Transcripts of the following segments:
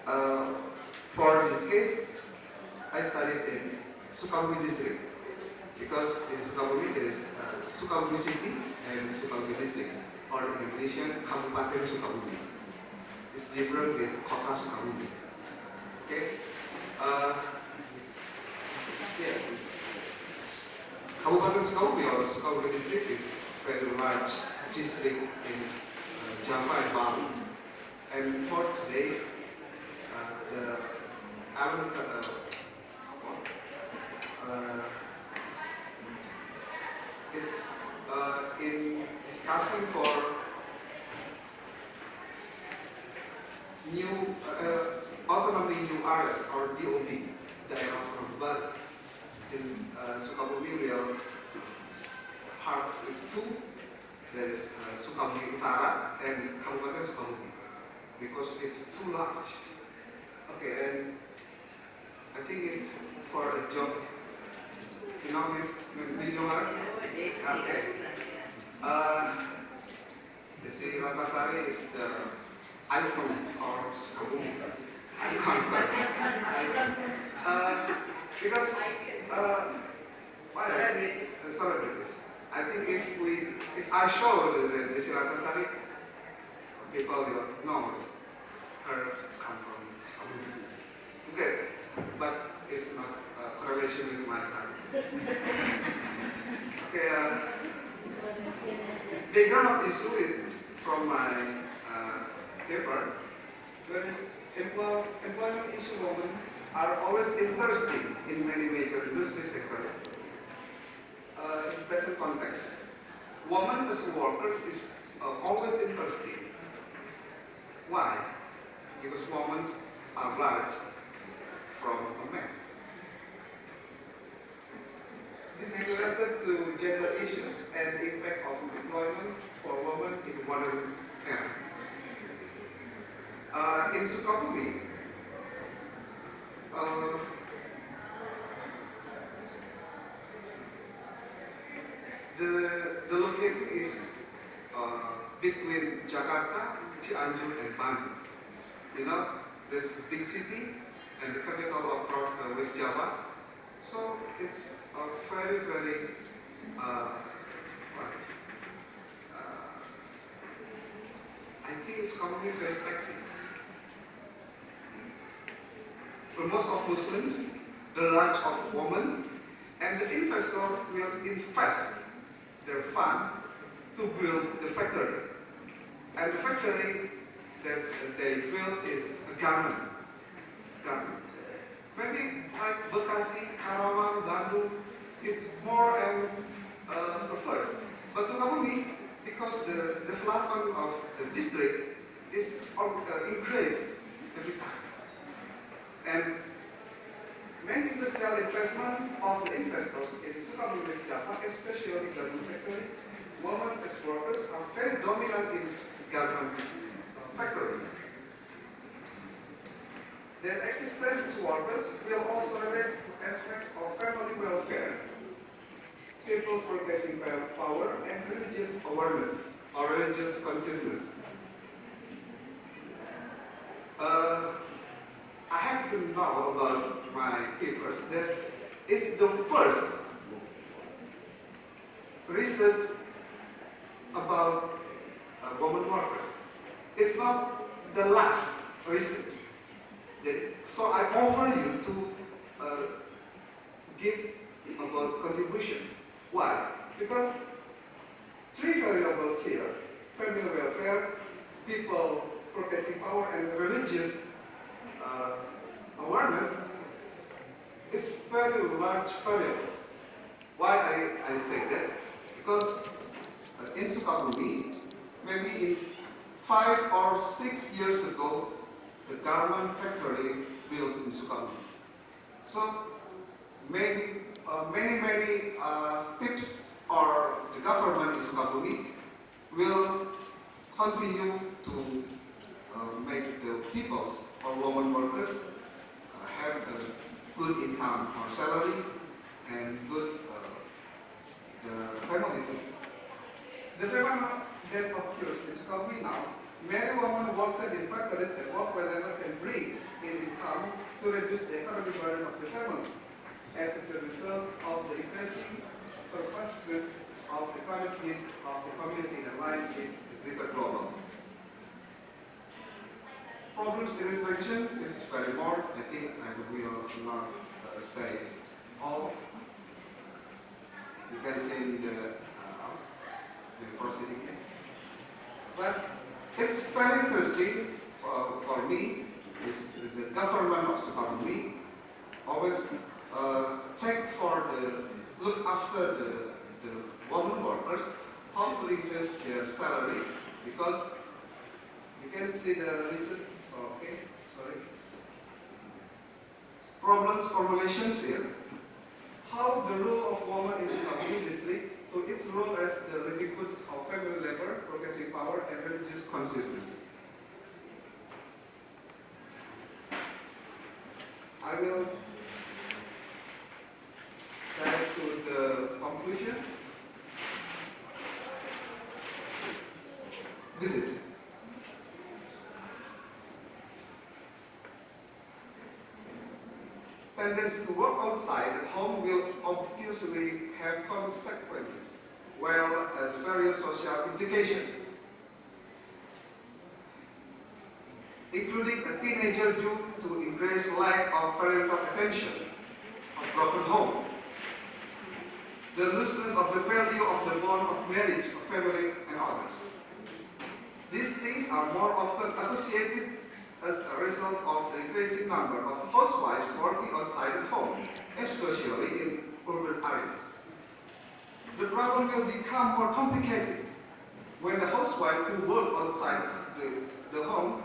Uh, for this case, I studied in Sukabumi district because in Sukabumi there is Sukabumi city and Sukabumi district, or in Indonesian Kabupaten Sukabumi. It's different with Kota Sukabumi. Okay. Uh, yeah. Kabupaten Sukabumi or Sukabumi district is very large district in Java and Bali. And for today, the it's in discussion for new autonomy new areas or DOB, daerah otonom. But in Sukabumi we are part with two. There is Sukabumi Utara and Kabupaten Sukabumi because it's too large. Okay, and I think it's for a job. You know her? Okay. The Ratnasari is the icon of Sukabumi. Icon, sorry. Because celebrities. I think if I show the Ratnasari, people will know her come from Sukabumi. Okay, but it's not a correlation with my studies. Okay, background of this story from my paper, whereas employment issue women are always interesting in many major industry sectors. In present context, women as workers is always interesting. Why? Because women are large from a man. This is related to gender issues and the impact of employment for women in modern era. In Sukabumi, the location is between Jakarta, Cianjur, and Bandung. You know, there's the big city and the capital of West Java. So it's a very, very I think it's commonly very sexy. For most of Muslims, the large of women, and the investor will invest their fund to build the factory. And the factory that they build is a garment. Maybe like Bekasi, Karawang, Bandung, it's more and first. But Sukabumi, because the development of the district is increased every time. And many industrial investment of the investors in Sukabumi West Java, especially garment factory, women as workers are very dominant in garment factory. Their existence as workers will also relate to aspects of family welfare, people's purchasing power, and religious awareness or religious consciousness. I have to know about my papers that it's the first research about women workers. It's not the last research. So I offer you to give about contributions. Why? Because three variables here: family welfare, people purchasing power, and religious awareness is very large variables. Why I say that? Because in Sukabumi, maybe in 5 or 6 years ago, the garment factory built in Sukabumi. So many tips or the government in Sukabumi will continue to make the peoples or women workers have a good income or salary and good family too. The phenomenon that occurs in Sukabumi now, many women work in factories and work wherever can bring to reduce the economic burden of the family as a result of the increasing pervasiveness of economic needs of the community in line with the greater global. Problems in inflation is very more. I think I will not say all. You can see in the proceeding here. But it's very interesting for me is the government of Sukabumi always look after the women workers, how to increase their salary, because you can see the richest, okay, sorry, problems formulations here. How the role of woman in Sukabumi district to its role as the living goods of family labor, progressive power, and religious consciousness. I will dive to the conclusion. This is tendency to work outside at home will obviously have consequences, well as various social implications, including a teenager due to increased lack of parental attention, a broken home, the looseness of the value of the bond of marriage, of family, and others. These things are more often associated as a result of the increasing number of housewives working outside at home, especially in urban areas. The problem will become more complicated when the housewife who work outside the home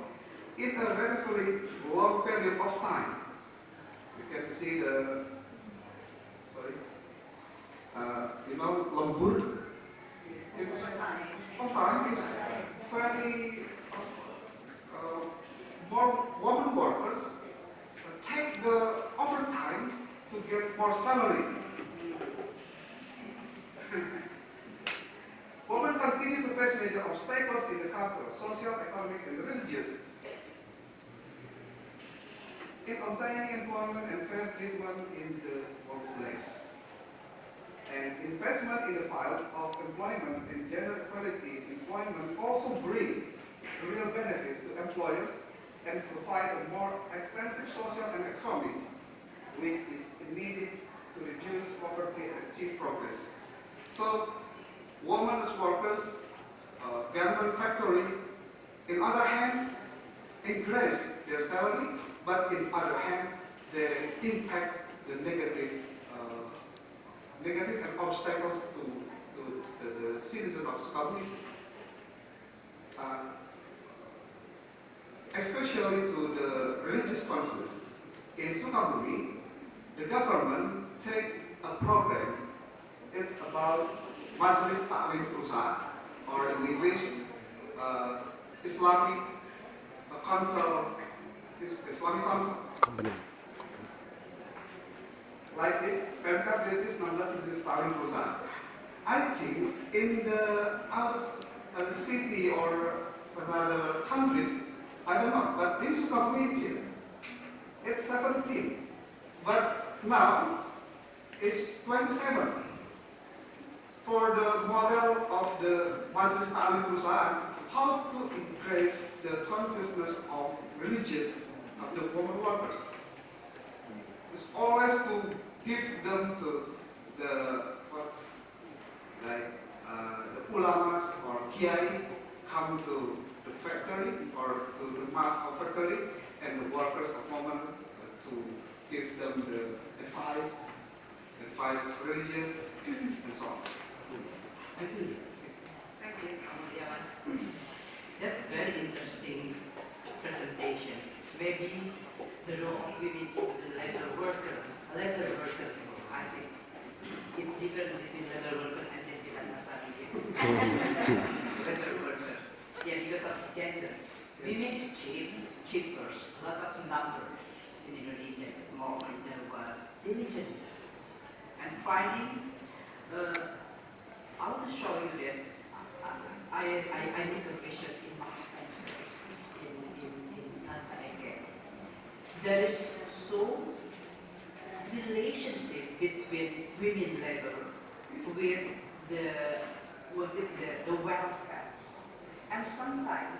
in a relatively long period of time. You can see the, sorry, lembur. It's overtime is very more women workers take the overtime to get more salary. Women continue to face major obstacles in the cultural, social, economic, and religious in obtaining employment and fair treatment in the workplace. And investment in the field of employment and gender equality in employment also bring real benefits to employers and provide a more extensive social and economic, which is needed to reduce poverty and achieve progress. So, women as workers, garment factory, in other hand, increase their salary, but in other hand, they impact the negative and obstacles to the citizens of Sukabumi, especially to the religious conscience. In Sukabumi, the government take a program. It's about Majelis Taklim Perusahaan, or in English, Islamic Council, Islamic Council. Company. Like this, Pemkab Letis 16 Majelis Taklim Perusahaan. I think in the city or other countries, I don't know, but in Sukabumi it's 17. But now it's 27. For the model of the Majelis Taklim Perusahaan, how to increase the consciousness of religious of the women workers. It's always to give them to the the ulamas or kiai come to the factory or to the mosque or factory, and the workers of women to give them the advice religious and so on. I think. Thank you, Kamudiawan. That's very interesting presentation. Maybe the role of women in the labor worker, I think it's different between labor worker and resident labor workers. Yeah, because of gender. Women is cheaper, a lot of number in Indonesia, more in Jawa, diligent. And finding, I want to show you that I make a vision in Max Spencer in Tanzania. There is also relationship between women labor with the the welfare. And sometimes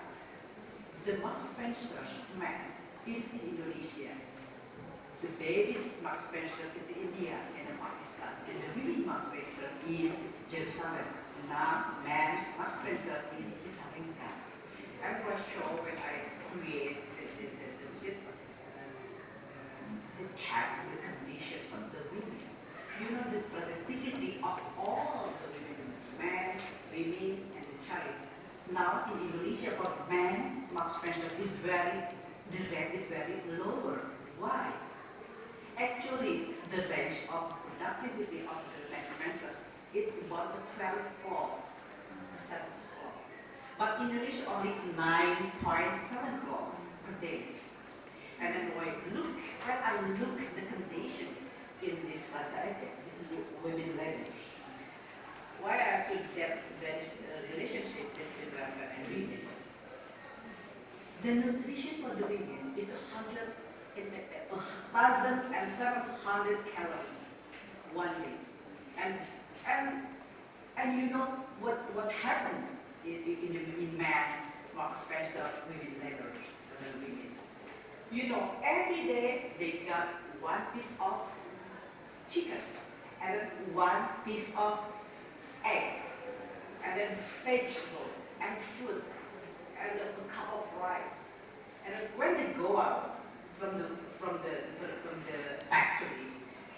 the Mark Spencer's man is in Indonesia. The baby's Mark Spencer is in India and in Pakistan. And the women Mark Spencer in Jerusalem. Now man's Mark Spencer in Sri. I'm quite sure when I create the chat, the conditions of the women. You know the productivity of all the women, men, women, and the child. Now in Indonesia for men, Mark Spencer is the rate is very lower. Why? Actually, the range of productivity of the Mark Spencer is about 12 cloth, 7 cloth. But in Indonesia only 9.7 cloths per day. And then when I look the condition in this Raja, this is women labor. Why I should get there is a relationship between welfare and women. The nutrition for the women is 1,700 calories one day. And you know what happened in man, Mark Spencer, women laborers, women. You know, every day they got one piece of chicken and one piece of egg and then vegetable and fruit and a cup of rice. And when they go out from the factory,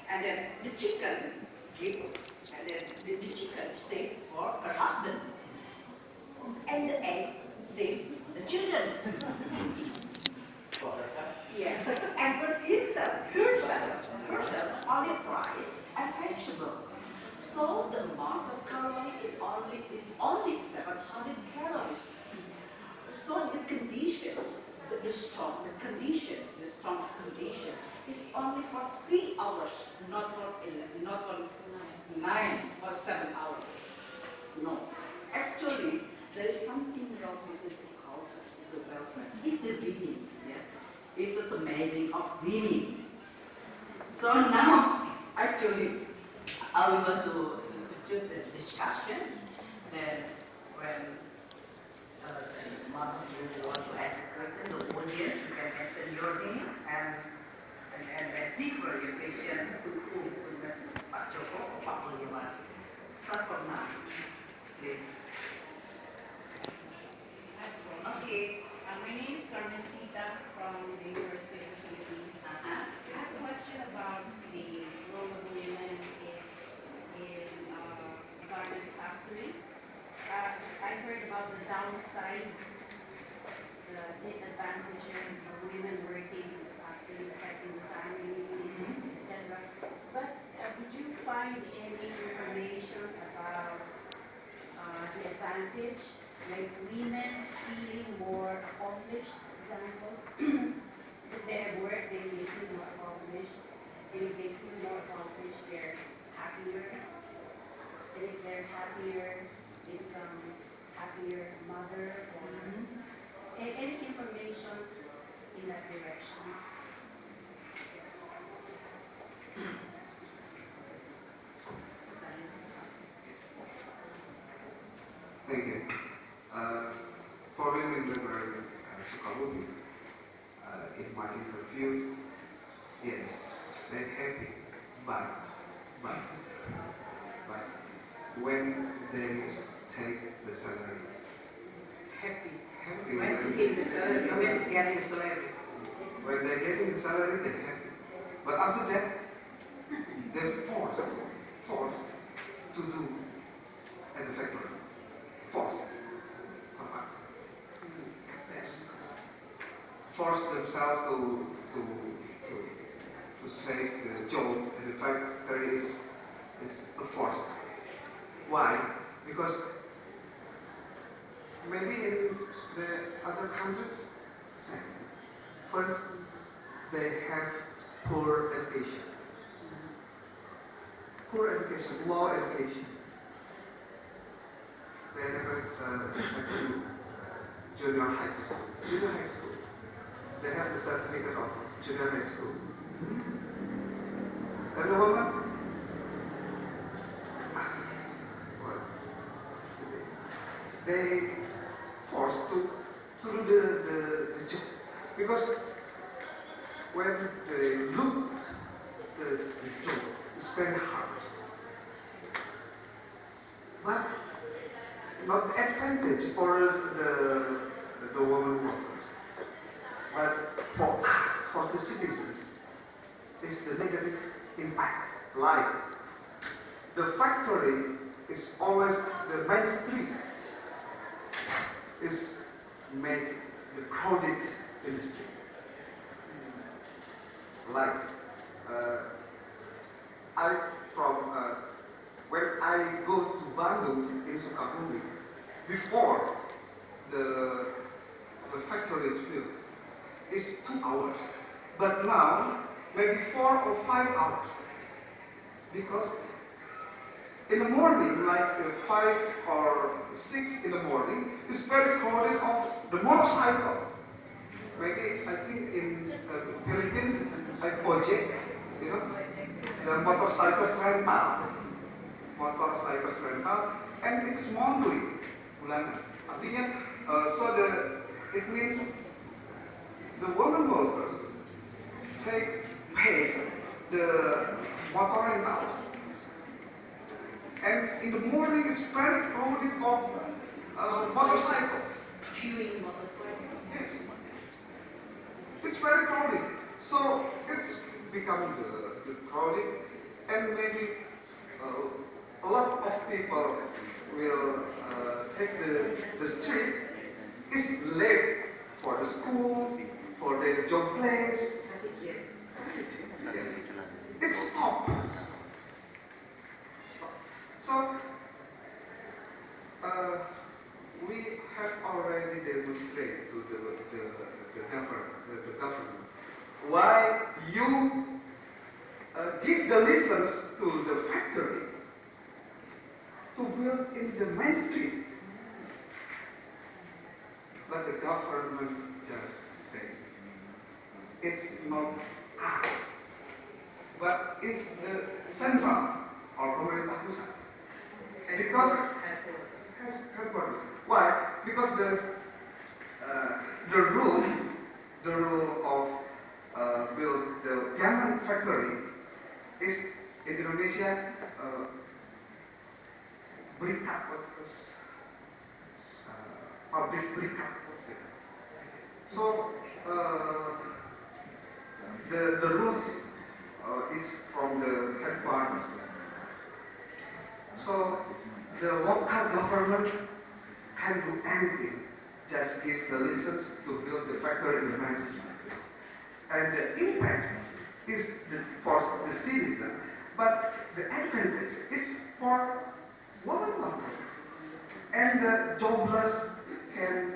and then the chicken give, and then the chicken save for her husband, and the egg save the children. Yeah, and for herself only rice and vegetable. So the amount of calorie is only 700 calories. So the condition, the strong condition is only for 3 hours, not for 9 or 7 hours. No, actually there is something wrong with the culture, the welfare. It's the women, yeah. It's just amazing of women. So now, actually, I will go to just the discussions. Then when one of you want to ask a question, the audience, you can mention your name and then deeper your question to Pak Joko or Pak Budiman. Start from now, please. Okay, my name is Carmen Sita from the University of the Philippines. I have a question about the role of women in garment factory. I heard about the downside, the disadvantages of women working in the factory, affecting the family, etc. But would you find any information about the advantage, like women feeling more accomplished, for example, because they have work, they feel more accomplished, and if they feel more accomplished, they're happier, and if they're happier, they become happier mother, or any information in that direction. Thank you. For women liberal Sukabumi, in my interview, yes, they're happy, but when they take the salary, Happy. happy When to get the salary, when getting the salary. when they're getting the salary, they're happy. But after that, they're forced to do at the factory. Forced. Force themselves to take the job at the factory is a force. Why? Because maybe in the other countries, same. First, they have poor education. Poor education, low education. They have a second junior high school. Junior high school. They have the certificate of junior high school. And the woman, what? They forced to do the job. Because when they look the job, it's very hard. But not the advantage for the woman workers. But for us, for the citizens, is the negative impact. Like the factory is always the main street is made the crowded industry. Like I from when I go to Bandung in Sukabumi, before the the factory is built, it's 2 hours. But now maybe 4 or 5 hours. Because in the morning, like 5 or 6 in the morning, it's very crowded of the motorcycle. Maybe I think in Philippines, like ojek, you know, the motorcycles rental, and it's monthly, bulanan. Artinya, it means the women workers pay the motor rentals. And in the morning, it's very crowded of motorcycles. Queuing motorcycles. Yes. It's very crowded. So it's becoming the crowded, and maybe a lot of people will take the street. It's late for the school, for their job place. Yes. It stops. So we have already demonstrated to the government why you give the license to the factory to build in the main street. But the government just said, it's not us, but it's the central or pemerintah pusat. Because headquarters. Why? Because the rule of build the garment factory is in Indonesia berikat, what is pabrik berikat. So the rules is from the headquarters. So the local government can do anything, just give the license to build the factory in the main street. And the impact is for the citizen, but the advantage is for women workers. And the jobless can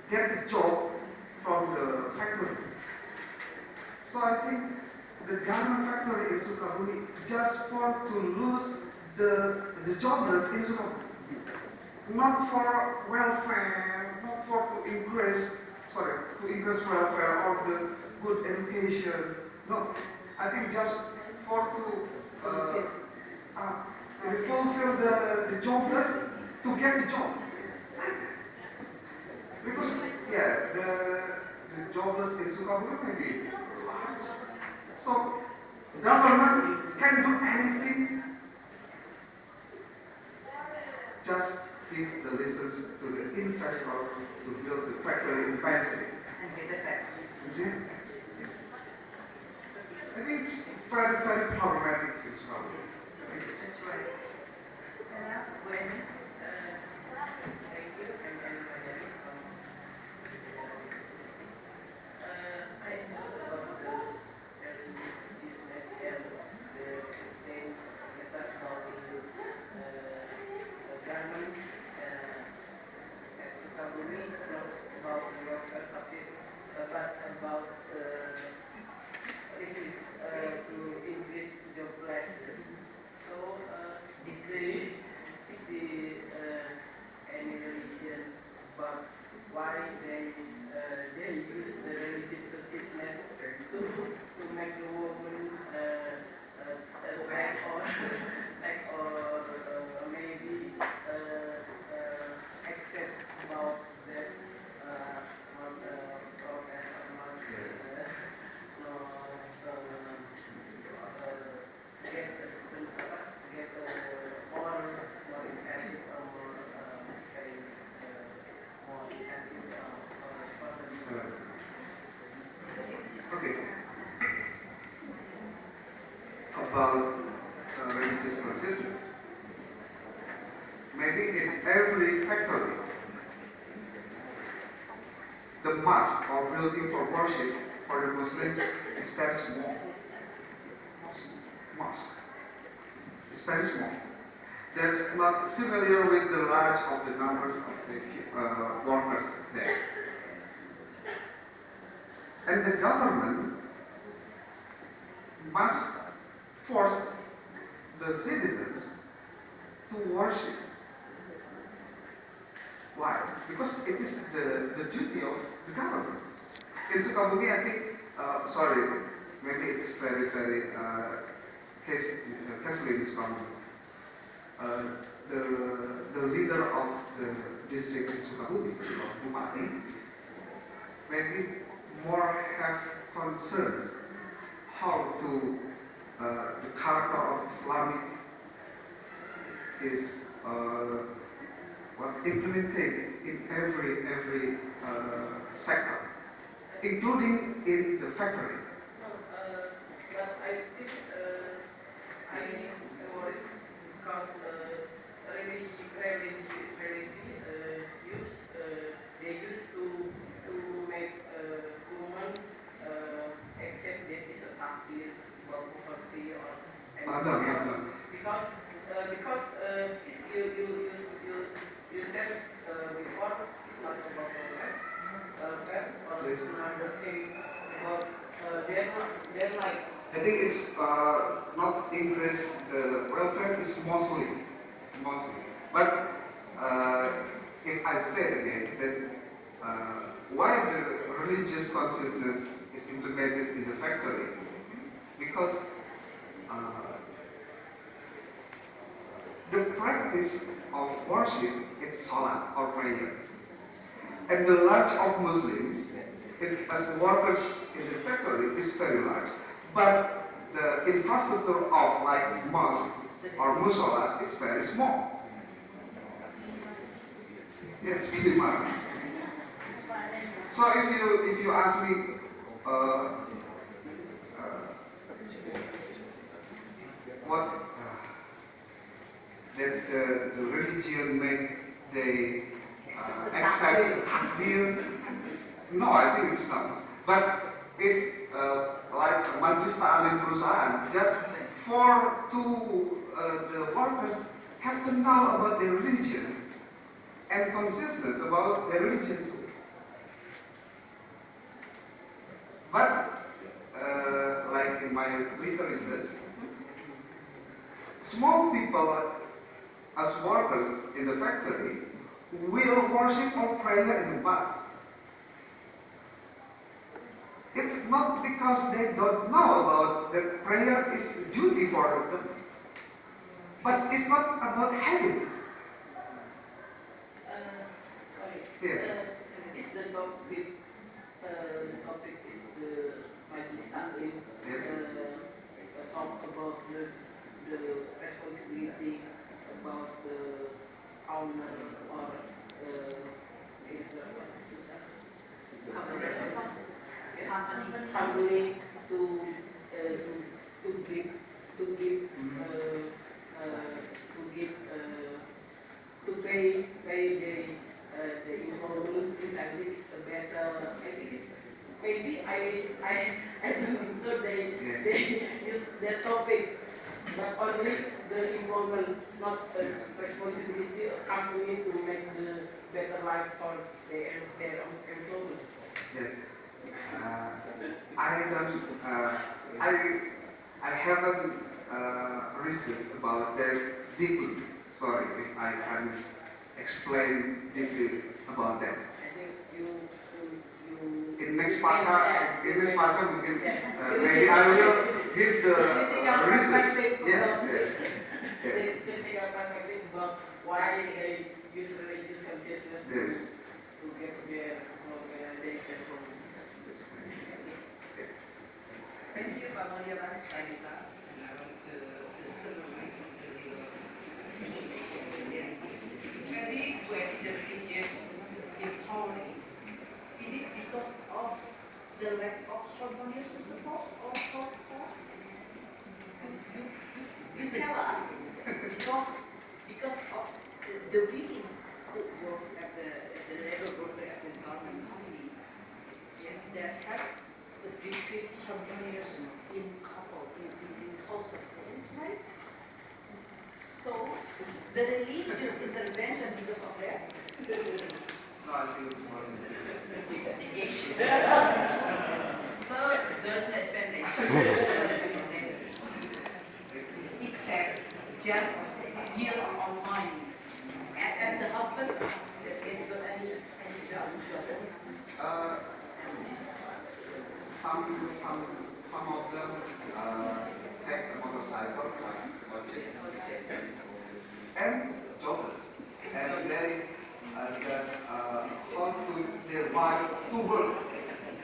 get the job from the factory. So I think the garment factory in Sukabumi just for to lose the jobless in Sukabumi. Not for welfare, not for to increase welfare or the good education. No, I think just for to fulfill the jobless to get the job. Because the jobless in Sukabumi may be large. So government can do anything. Just give the license to the investor to build the factory in Palestine. And get the tax. I think it's very, very problematic as well. That's right. When, thank you, and everybody from I asked about the business and the states, etc. about the garment at Sukabumi. It's not about the welfare topic, but about to increase job less. So if the why they use the relative consciousness to make the woman bad or like or maybe accept about that not protest or not get get more incentive or more getting more incentive for the So, okay, about religious consciousness. Maybe in every factory, the mosque or building for worship for the Muslims is very small. Mosque is very small. That's not similar with the large of the numbers of the workers there. And the government must force the citizens to worship. Why? Because it is the duty of the government. In Sukabumi, I think, sorry, maybe it's very costly in Sukabumi. The leader of the district in Sukabumi, Bupati, maybe more have concerns how to the character of Islamic is implemented in every sector, including in the factory. no, but I think I worried because religion they used to make woman accept that is a takdir about poverty or No, anything no, else no. because it's, you said before it's not about welfare or Yes. another things about they're like I think it's not increase the welfare is mostly. But if I say again that why the religious consciousness is implemented in the factory, because the practice of worship is salat or prayer, and the large of Muslims as workers in the factory is very large, but the infrastructure of like mosque or musola is very small. Yes, minimal. So if you ask me, uh, uh, what that's the religion make they accept takbir? No, I think it's not. But if like Majlis Ta'lim perusahaan, just the workers have to know about their religion and consciousness about their religion too. But like in my later research, small people as workers in the factory will worship or prayer in the past. It's not because they don't know about that prayer is duty for them, but it's not about habit. sorry Yes. is the topic is the Majlis Taklim Yes. talk about the responsibility about the owner or is the company to give to give to pay the employee, which I think is the better. I think it's maybe I don't think so. Yes. They use that topic, but only the employment, not the Yes. responsibility of company to make the better life for their employment. Yes. I don't. I haven't researched about that deeply. Sorry if I can explain deeply about that. I think next pakar, in this pakar mungkin maybe I will give the research. Yes, yes. Yeah. Critical perspective about why they use religious consciousness Yes. to get their dedication from. Thank you, Pak Maria Barista, and I want to summarize the real appreciation again. Maybe when the religious empowering, it is because of the lack of harmonious support or post-post. You tell us because of the women who work at the labor worker at the government company, yeah, there has a decreased harmonious in couple in household. Is right? So the religious intervention because of that. No, I think it's more Negation. So there's an advantage. It said just heal our mind. And the husband, have you got any job? uh, some of them take a motorcycle like object and joggers, and they just how to their wife to work,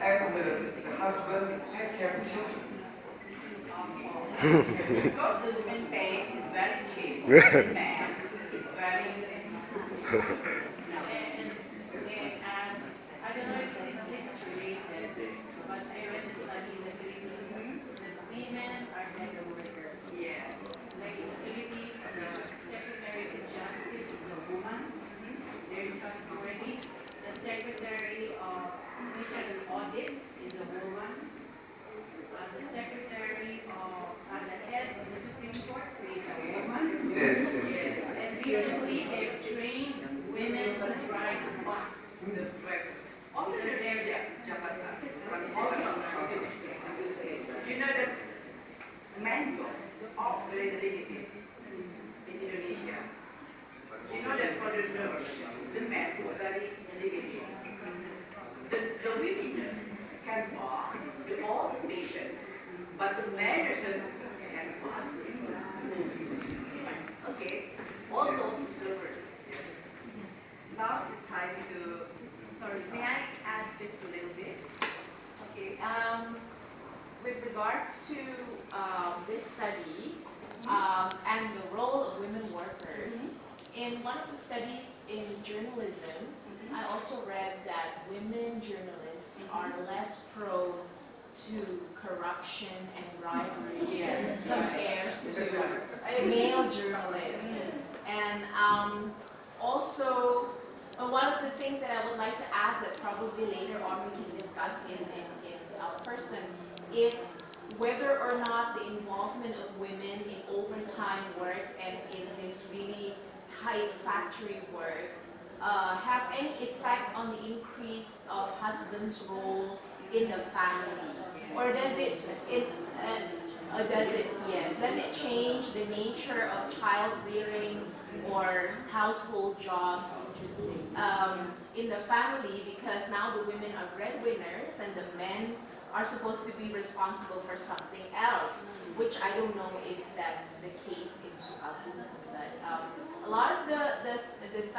and the husband take care of children. Because the woman base is very cheap. The man is very I don't know if this is related, but I read a study in the Philippines that women are mega workers. yeah. Like in the Philippines, the Secretary of Justice is a woman, very trustworthy. The Secretary of Commission and Audit is a woman. The Secretary of, the head of the Supreme Court is a woman. Yes, yes. And recently they've trained women to drive a bus. The work. Also Because they're the Jabatan. also You know that men job are very limited in Indonesia. You know that for the nurse, the man is very limited. The women nurse can walk the all patient, but the men nurses can walk. Okay. Also server. Now it's time to. Sorry, may I add just a little bit? Okay. With regards to this study and the role of women workers, in one of the studies in journalism, I also read that women journalists are less prone to corruption and bribery Yes. compared to male journalists. And also, one of the things that I would like to ask that probably later on we can discuss in our person is whether or not the involvement of women in overtime work and in this really tight factory work have any effect on the increase of husband's role in the family, or does it change the nature of child rearing or household jobs in the family, because now the women are breadwinners and the men are supposed to be responsible for something else, which I don't know if that's the case in Sukabumi, but a lot of the studies